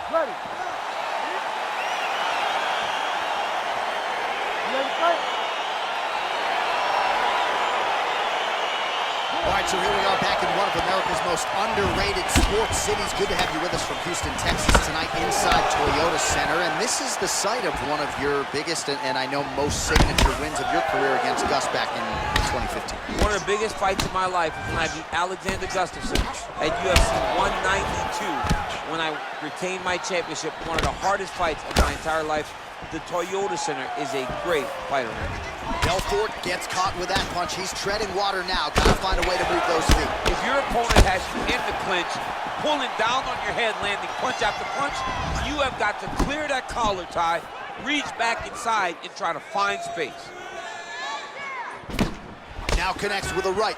Ready. Ready, fight. All right, so here we are back in one of America's most underrated sports cities. Good to have you with us from Houston, Texas tonight inside Toyota Center. And this is the site of one of your biggest and I know most signature wins of your career against Gus back in 2015. One of the biggest fights of my life was when I beat Alexander Gustafsson at UFC 192 when I retained my championship. One of the hardest fights of my entire life. The Toyota Center is a great fighter. Belfort gets caught with that punch. He's treading water now. Gotta find a way to move those feet. If your opponent has you in the clinch, pulling down on your head, landing punch after punch, you have got to clear that collar tie, reach back inside, and try to find space. Now connects with a right.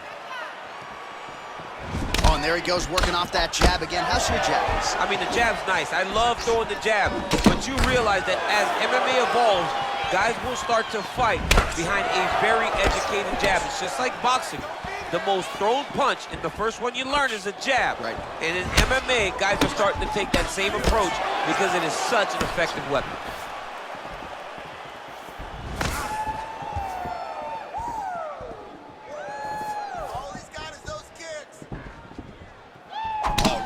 Oh, and there he goes, working off that jab again. How's your jab? I mean, the jab's nice. I love throwing the jab, but you realize that as MMA evolves, guys will start to fight behind a very educated jab. It's just like boxing. The most thrown punch, and the first one you learn is a jab. Right. And in MMA, guys are starting to take that same approach because it is such an effective weapon.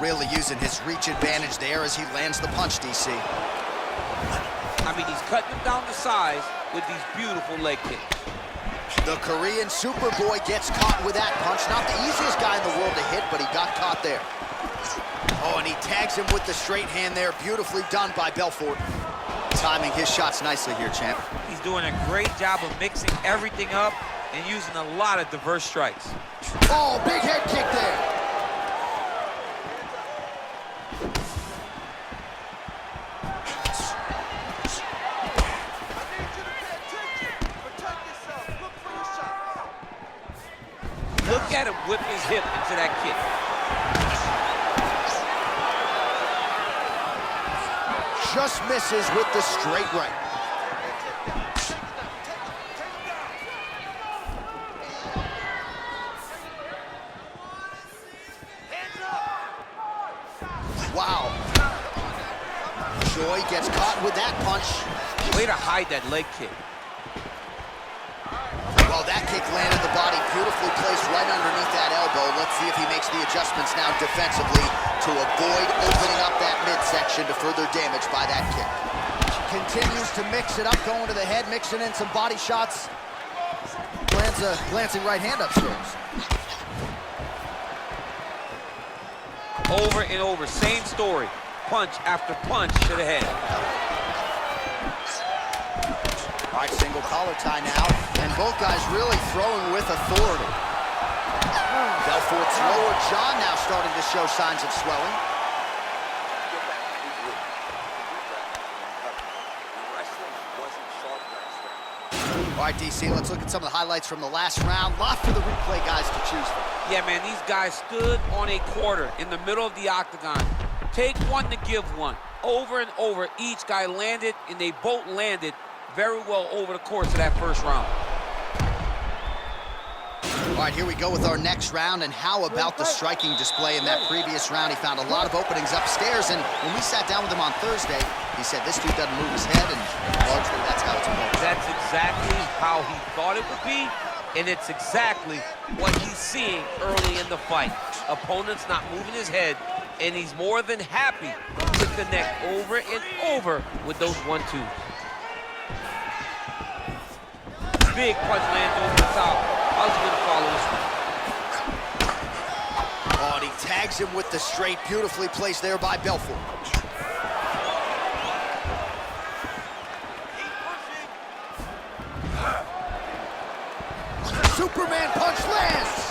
Really using his reach advantage there as he lands the punch, DC. I mean, he's cutting him down to size with these beautiful leg kicks. The Korean Superboy gets caught with that punch. Not the easiest guy in the world to hit, but he got caught there. Oh, and he tags him with the straight hand there. Beautifully done by Belfort. Timing his shots nicely here, champ. He's doing a great job of mixing everything up and using a lot of diverse strikes. Oh, big head kick there. Look at him whip his hip into that kick. Just misses with the straight right. Wow. Choi gets caught with that punch. Way to hide that leg kick. Well, that kick landed the body beautifully placed right underneath that elbow. Let's see if he makes the adjustments now defensively to avoid opening up that midsection to further damage by that kick. Continues to mix it up, going to the head, mixing in some body shots. Lands a glancing right hand upstairs. Over and over, same story. Punch after punch to the head. All right, single collar tie now, and both guys really throwing with authority. Belfort's lower jaw now starting to show signs of swelling. All right, DC, let's look at some of the highlights from the last round. Lot for the replay guys to choose from. Yeah, man, these guys stood on a quarter in the middle of the octagon. Take one to give one. Over and over, each guy landed, and they both landed very well over the course of that first round. All right, here we go with our next round, and how about the striking display in that previous round? He found a lot of openings upstairs, and when we sat down with him on Thursday, he said this dude doesn't move his head, and largely that's how it's going. That's exactly how he thought it would be, and it's exactly what he's seeing early in the fight. Opponent's not moving his head, and he's more than happy to connect over and over with those 1-2s. Big punch lands over the top. How's he gonna follow this one? Oh, and he tags him with the straight, beautifully placed there by Belfort. Superman punch lands.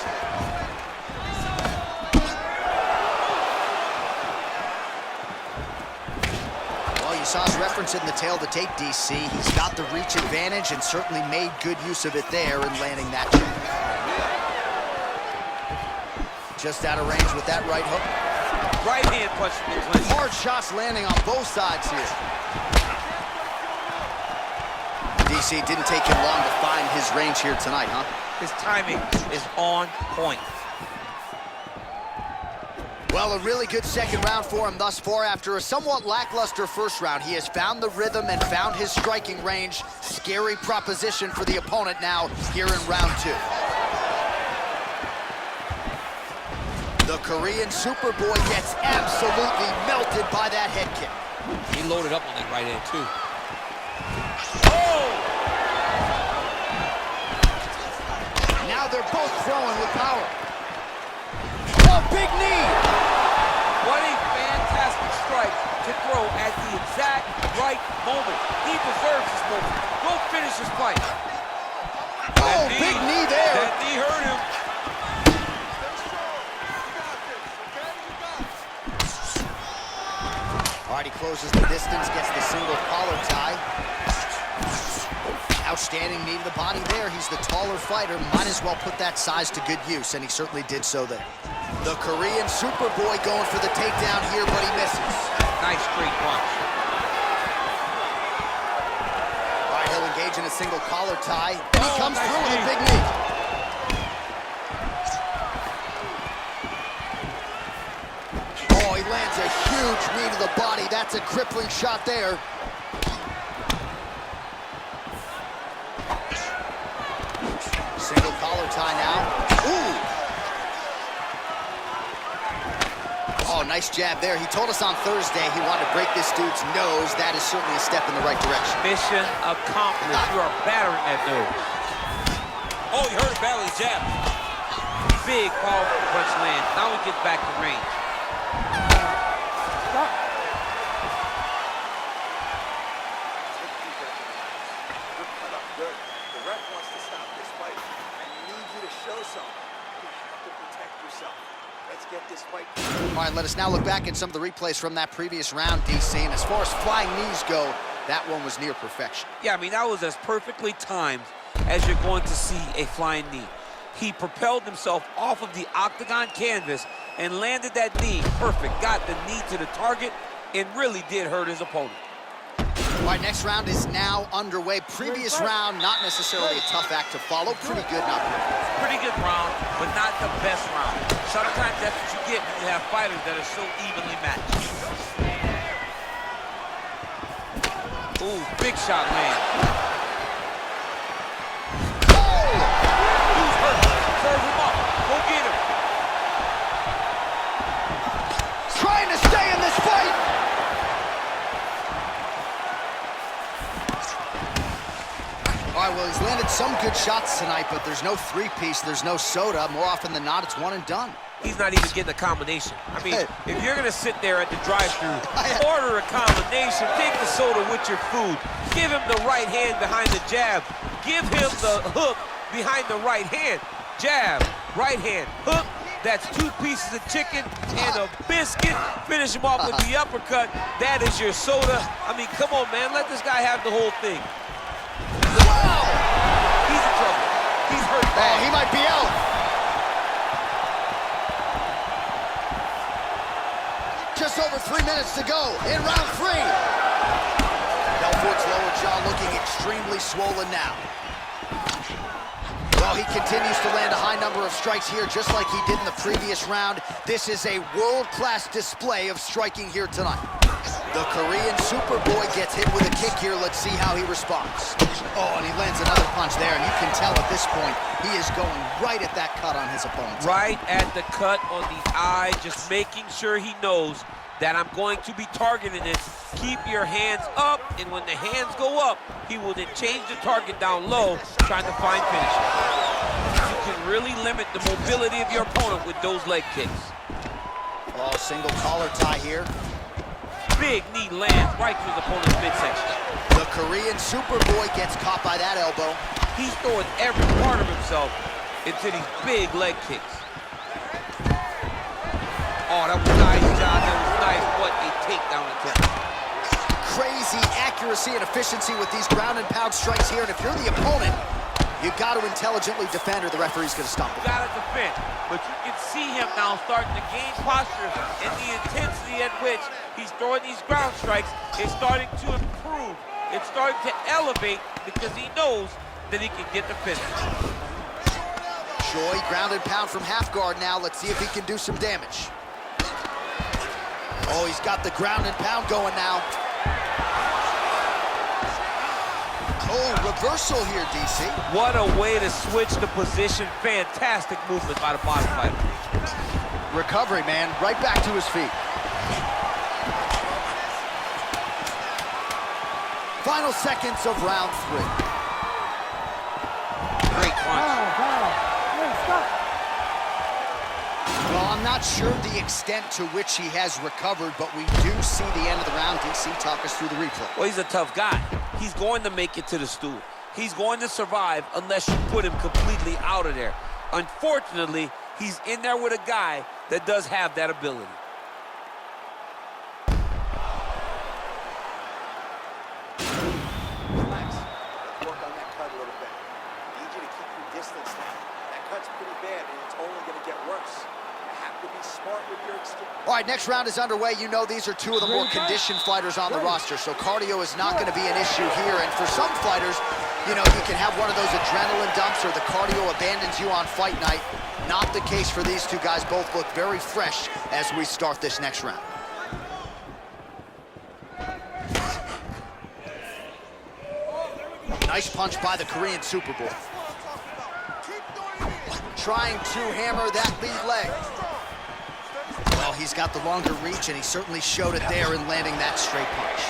You saw us referencing the tail of the tape, DC. He's got the reach advantage and certainly made good use of it there in landing that jab. Just out of range with that right hook. Right hand punch from the clinch. Hard shots landing on both sides here. DC, didn't take him long to find his range here tonight, huh? His timing is on point. Well, a really good second round for him thus far. After a somewhat lackluster first round, he has found the rhythm and found his striking range. Scary proposition for the opponent now here in round 2. The Korean Superboy gets absolutely melted by that head kick. He loaded up on that right hand, too. Oh! Now they're both throwing with power. Oh, big knee! What a fantastic strike to throw at the exact right moment. He deserves this moment. Go finish his fight. Oh, big knee there. That knee hurt him. All right, he closes the distance, gets the single collar tie. Outstanding knee to the body there. He's the taller fighter. Might as well put that size to good use, and he certainly did so there. The Korean Superboy going for the takedown here, but he misses. Nice straight punch. All right, he'll engage in a single collar tie. And he comes through with a big knee. Oh, he lands a huge knee to the body. That's a crippling shot there. Single collar tie now. Ooh! Oh, nice jab there. He told us on Thursday he wanted to break this dude's nose. That is certainly a step in the right direction. Mission accomplished. You are battering that nose. Oh, he hurt it badly, jab. Big, powerful punch land. Now he gets back to range. The ref wants to stop this fight. I need you to show something. You have to protect yourself. Let's get this fight. All right, let us now look back at some of the replays from that previous round, DC. And as far as flying knees go, that one was near perfection. Yeah, I mean, that was as perfectly timed as you're going to see a flying knee. He propelled himself off of the octagon canvas and landed that knee perfect. Got the knee to the target and really did hurt his opponent. All right, next round is now underway. Previous round, not necessarily a tough act to follow. Pretty good, not perfect. Pretty good round, but not the best round. Sometimes that's what you get when you have fighters that are so evenly matched. Ooh, big shot land. Who's hurt? Serve him up. Go get him. Trying to stay in this fight. All right, well, he's landed some good shots tonight, but there's no three-piece, there's no soda. More often than not, it's one and done. He's not even getting a combination. I mean, if you're going to sit there at the drive-thru, order a combination, take the soda with your food, give him the right hand behind the jab, give him the hook behind the right hand. Jab, right hand, hook. That's 2 pieces of chicken and a biscuit. Finish him off with the uppercut. That is your soda. I mean, come on, man. Let this guy have the whole thing. Wow! He's in trouble. He's hurt bad. Oh, he might be out. Just over 3 minutes to go in round 3. Belfort's lower jaw looking extremely swollen now. Well, he continues to land a high number of strikes here, just like he did in the previous round. This is a world-class display of striking here tonight. The Korean Superboy gets hit with a kick here. Let's see how he responds. Oh, and he lands another punch there, and you can tell at this point he is going right at that cut on his opponent. Right at the cut on the eye, just making sure he knows that I'm going to be targeting it. Keep your hands up, and when the hands go up, he will then change the target down low, trying to find finishes. You can really limit the mobility of your opponent with those leg kicks. Oh, single collar tie here. Big knee lands right through the opponent's midsection. The Korean Superboy gets caught by that elbow. He's throwing every part of himself into these big leg kicks. Oh, that was nice, John. That was nice. What a takedown attempt. Crazy accuracy and efficiency with these ground and pound strikes here. And if you're the opponent, you got to intelligently defend or the referee's going to stop it. You got to defend. But you can see him now starting to gain posture, and the intensity at which he's throwing these ground strikes is starting to improve. It's starting to elevate because he knows that he can get the finish. Choi, ground and pound from half guard now. Let's see if he can do some damage. Oh, he's got the ground and pound going now. Oh, reversal here, DC. What a way to switch the position. Fantastic movement by the bottom fighter. Recovery, man. Right back to his feet. Final seconds of round 3. Great punch. Well, I'm not sure the extent to which he has recovered, but we do see the end of the round. DC, talk us through the replay. Well, he's a tough guy. He's going to make it to the stool. He's going to survive unless you put him completely out of there. Unfortunately, he's in there with a guy that does have that ability. Relax. Work on that cut a little bit. I need you to keep your distance now. That cut's pretty bad, and it's only going to get worse. You have to be smart with your exchange. All right, next round is underway. You know these are two of the more conditioned fighters on the roster, so cardio is not going to be an issue here. And for some fighters, you know, you can have one of those adrenaline dumps or the cardio abandons you on fight night. Not the case for these two guys. Both look very fresh as we start this next round. Nice punch by the Korean Super Bowl. Trying to hammer that lead leg. Well, he's got the longer reach, and he certainly showed it there in landing that straight punch.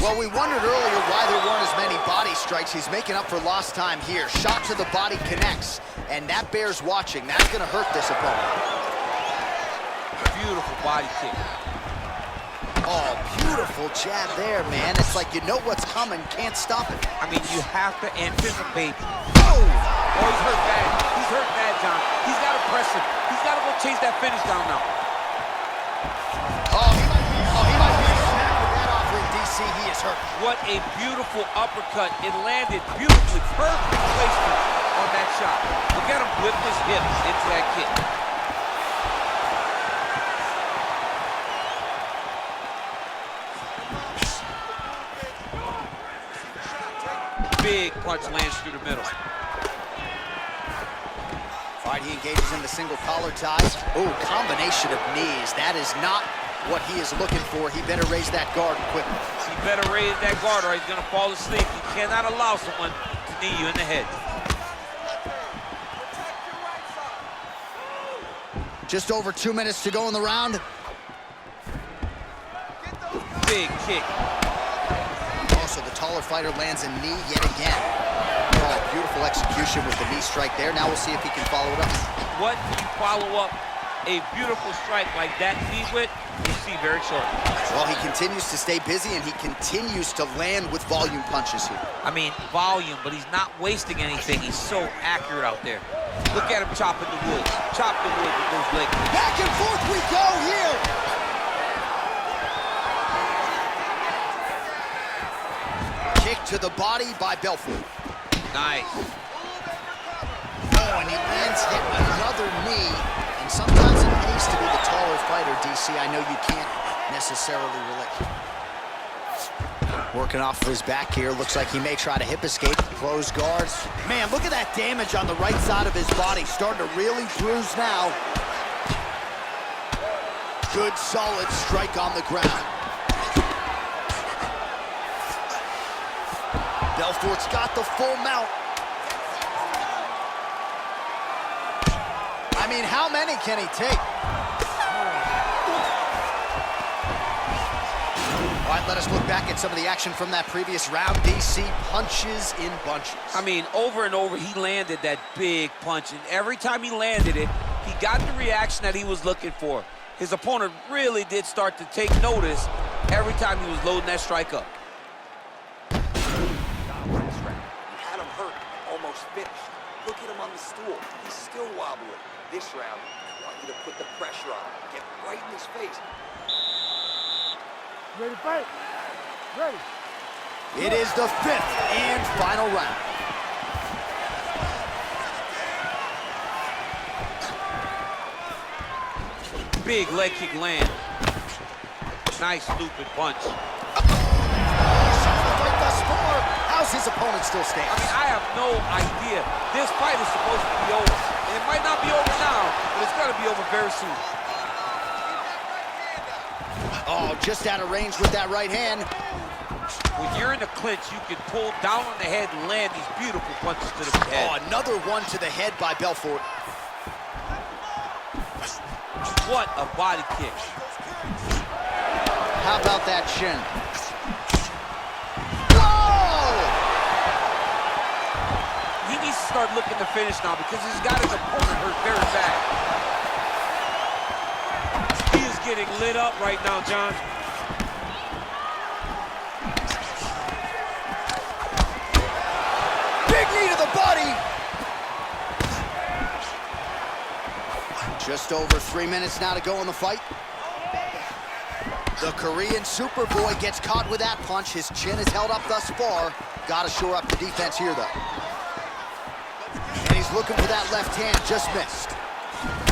Well, we wondered earlier why there weren't as many body strikes. He's making up for lost time here. Shot to the body connects, and that bears watching. That's going to hurt this opponent. Beautiful body kick. Oh, beautiful jab there, man. It's like you know what's coming, can't stop it. I mean, you have to anticipate. Oh! Oh, he's hurt bad. He's hurt bad, John. He's got to press him. He's got to go chase that finish down now. Oh, he might be snapping that off with DC. He is hurt. What a beautiful uppercut. It landed beautifully. Perfect placement on that shot. Look at him whip his hip into that kick. Big punch lands through the middle. All right, he engages in the single collar ties. Oh, combination of knees. That is not what he is looking for. He better raise that guard quickly. He better raise that guard or he's going to fall asleep. You cannot allow someone to knee you in the head. Just over 2 minutes to go in the round. Big kick. So the taller fighter lands a knee yet again. Oh, beautiful execution with the knee strike there. Now we'll see if he can follow it up. What do you follow up a beautiful strike like that knee with? You'll see very shortly. Well, he continues to stay busy, and he continues to land with volume punches here. I mean, volume, but he's not wasting anything. He's so accurate out there. Look at him chopping the wood. Chop the wood with those leg kicks. Back and forth we go here. Kick to the body by Belfort. Nice. Oh, and he lands yet another knee. And sometimes it pays to be the taller fighter, DC. I know you can't necessarily relate. Working off of his back here. Looks like he may try to hip escape. Close guards. Man, look at that damage on the right side of his body. Starting to really bruise now. Good, solid strike on the ground. Belfort's got the full mount. I mean, how many can he take? All right, let us look back at some of the action from that previous round. DC punches in bunches. I mean, over and over, he landed that big punch. And every time he landed it, he got the reaction that he was looking for. His opponent really did start to take notice every time he was loading that strike up. Finished. Look at him on the stool. He's still wobbling. This round, I want you to put the pressure on him. Get right in his face. Ready to fight? Ready. It is the 5th and final round. Big leg kick land. Nice looping punch. Right thus far. How's as his opponent still stands. I mean, I have no idea. This fight is supposed to be over. And it might not be over now, but it's going to be over very soon. Oh, just out of range with that right hand. When you're in the clinch, you can pull down on the head and land these beautiful punches to the head. Oh, another one to the head by Belfort. What a body kick. How about that shin? Whoa! He needs to start looking to finish now because he's got his opponent hurt very bad. He is getting lit up right now, John. Big knee to the body. Just over 3 minutes now to go in the fight. The Korean Superboy gets caught with that punch. His chin is held up thus far. Got to shore up the defense here, though. And he's looking for that left hand, just missed.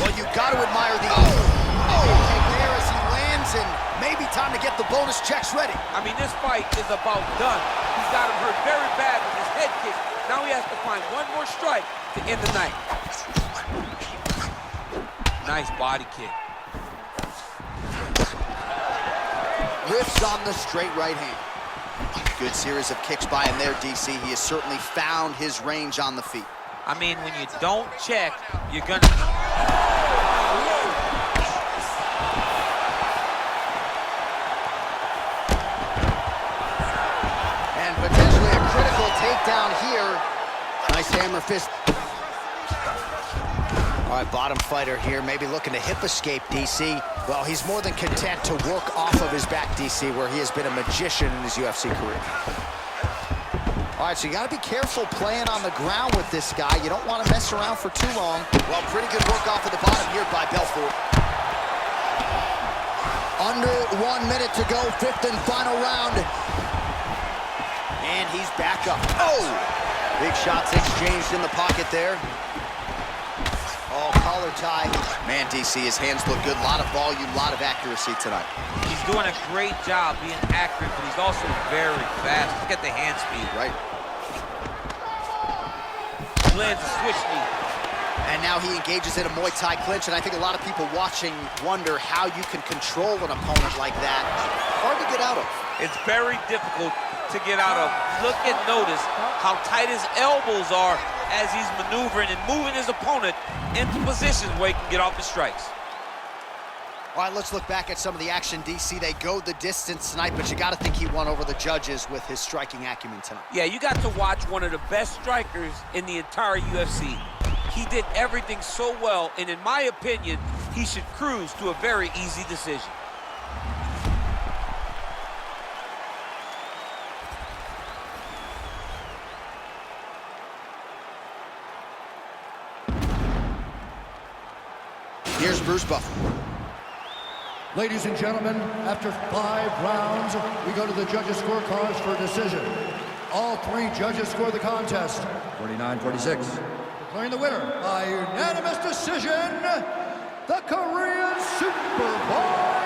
Well, you got to admire the kick there as he lands, and maybe time to get the bonus checks ready. I mean, this fight is about done. He's got him hurt very bad with his head kick. Now he has to find one more strike to end the night. Nice body kick. Whiffs on the straight right hand. Good series of kicks by him there, DC. He has certainly found his range on the feet. I mean, when you don't check, you're gonna... And potentially a critical takedown here. Nice hammer fist. All right, bottom fighter here, maybe looking to hip escape, DC. Well, he's more than content to work off of his back, DC, where he has been a magician in his UFC career. All right, so you got to be careful playing on the ground with this guy. You don't want to mess around for too long. Well, pretty good work off of the bottom here by Belfort. Under 1 minute to go, fifth and final round. And he's back up. Oh! Big shots exchanged in the pocket there. Oh, collar tie. Man, DC, his hands look good. A lot of volume, a lot of accuracy tonight. He's doing a great job being accurate, but he's also very fast. Look at the hand speed. Right. He lands a switch knee. And now he engages in a Muay Thai clinch, and I think a lot of people watching wonder how you can control an opponent like that. Hard to get out of. It's very difficult to get out of. Look and notice how tight his elbows are as he's maneuvering and moving his opponent into positions where he can get off the strikes. All right, let's look back at some of the action, DC. They go the distance tonight, but you got to think he won over the judges with his striking acumen tonight. Yeah, you got to watch one of the best strikers in the entire UFC. He did everything so well, and in my opinion, he should cruise to a very easy decision. Here's Bruce Buffer. Ladies and gentlemen, after 5 rounds, we go to the judges' scorecards for a decision. All 3 judges score the contest, 49-46. Declaring the winner by unanimous decision, the Korean Superboy,